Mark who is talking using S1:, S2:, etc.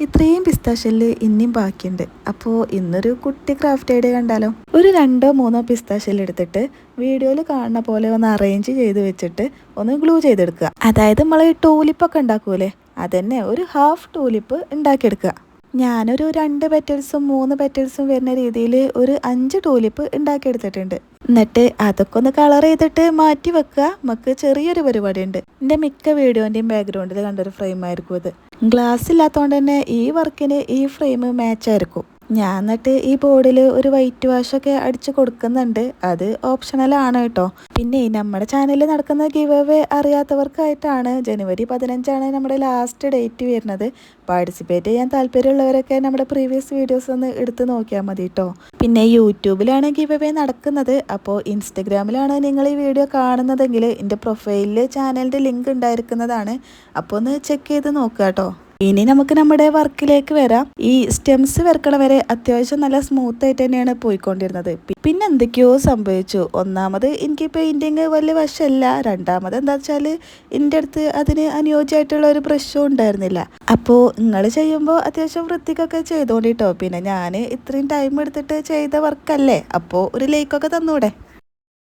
S1: ഇത്രയും പിസ്താഷ്യല് ഇനിയും ബാക്കിയുണ്ട്. അപ്പോൾ ഇന്നൊരു കുട്ടി ക്രാഫ്റ്റ് ഐഡിയ കണ്ടാലോ. ഒരു 2-3 പിസ്താഷ്യൽ എടുത്തിട്ട് വീഡിയോയിൽ കാണുന്ന പോലെ ഒന്ന് അറേഞ്ച് ചെയ്ത് വെച്ചിട്ട് ഒന്ന് ഗ്ലൂ ചെയ്തെടുക്കുക. അതായത് നമ്മൾ ടൂലിപ്പൊക്കെ ഉണ്ടാക്കൂലേ, അതന്നെ ഒരു ഹാഫ് ടൂലിപ്പ് ഉണ്ടാക്കിയെടുക്കുക. ഞാനൊരു 2 പെറ്റൽസും 3 പെറ്റൽസും വരുന്ന രീതിയിൽ ഒരു 5 ടൂലിപ്പ് ഉണ്ടാക്കിയെടുത്തിട്ടുണ്ട്. എന്നിട്ട് അതൊക്കെ ഒന്ന് കളർ ചെയ്തിട്ട് മാറ്റി വെക്കുക. നമുക്ക് ചെറിയൊരു പരിപാടി ഉണ്ട്. എൻ്റെ മിക്ക വീഡിയോൻ്റെയും ബാക്ക്ഗ്രൗണ്ടിൽ കണ്ടൊരു ഫ്രെയിം ആയിരിക്കും ഇത്. ഗ്ലാസ് ഇല്ലാത്തതുകൊണ്ട് തന്നെ ഈ വർക്കിന് ഈ ഫ്രെയിം മാച്ച് ആയിരിക്കും. ഞാൻ എന്നിട്ട് ഈ ബോർഡിൽ ഒരു വൈറ്റ് വാഷൊക്കെ അടിച്ച് കൊടുക്കുന്നുണ്ട്. അത് ഓപ്ഷണലാണ് കേട്ടോ. പിന്നെ നമ്മുടെ ചാനലിൽ നടക്കുന്ന ഗിവ് അവേ അറിയാത്തവർക്കായിട്ടാണ്. ജനുവരി 15 നമ്മുടെ ലാസ്റ്റ് ഡേറ്റ് വരുന്നത്. പാർട്ടിസിപ്പേറ്റ് ചെയ്യാൻ താല്പര്യമുള്ളവരൊക്കെ നമ്മുടെ പ്രീവിയസ് വീഡിയോസ് ഒന്ന് എടുത്ത് നോക്കിയാൽ മതി കേട്ടോ. പിന്നെ യൂട്യൂബിലാണ് ഗിവ് അവേ നടക്കുന്നത്. അപ്പോൾ ഇൻസ്റ്റഗ്രാമിലാണ് നിങ്ങൾ ഈ വീഡിയോ കാണുന്നതെങ്കിൽ എൻ്റെ പ്രൊഫൈലിൽ ചാനലിൻ്റെ ലിങ്ക് ഉണ്ടായിരിക്കുന്നതാണ്. അപ്പോൾ ഒന്ന് ചെക്ക് ചെയ്ത് നോക്കുക കേട്ടോ. ഇനി നമുക്ക് നമ്മുടെ വർക്കിലേക്ക് വരാം. ഈ സ്റ്റെംസ് വരക്കണ വരെ അത്യാവശ്യം നല്ല സ്മൂത്ത് ആയിട്ട് തന്നെയാണ് പോയിക്കൊണ്ടിരുന്നത്. പിന്നെ എന്തൊക്കെയോ സംഭവിച്ചു. ഒന്നാമത് എനിക്ക് പെയിൻറ്റിങ് വലിയ വശമല്ല. രണ്ടാമത് എന്താ വെച്ചാൽ എൻ്റെ അടുത്ത് അതിന് അനുയോജ്യമായിട്ടുള്ള ഒരു ബ്രഷും ഉണ്ടായിരുന്നില്ല. അപ്പോൾ നിങ്ങൾ ചെയ്യുമ്പോൾ അത്യാവശ്യം വൃത്തിക്കൊക്കെ ചെയ്തോണ്ടിട്ടോ. പിന്നെ ഞാൻ ഇത്രയും ടൈം എടുത്തിട്ട് ചെയ്ത വർക്കല്ലേ, അപ്പോൾ ഒരു ലൈക്കൊക്കെ തന്നൂടെ.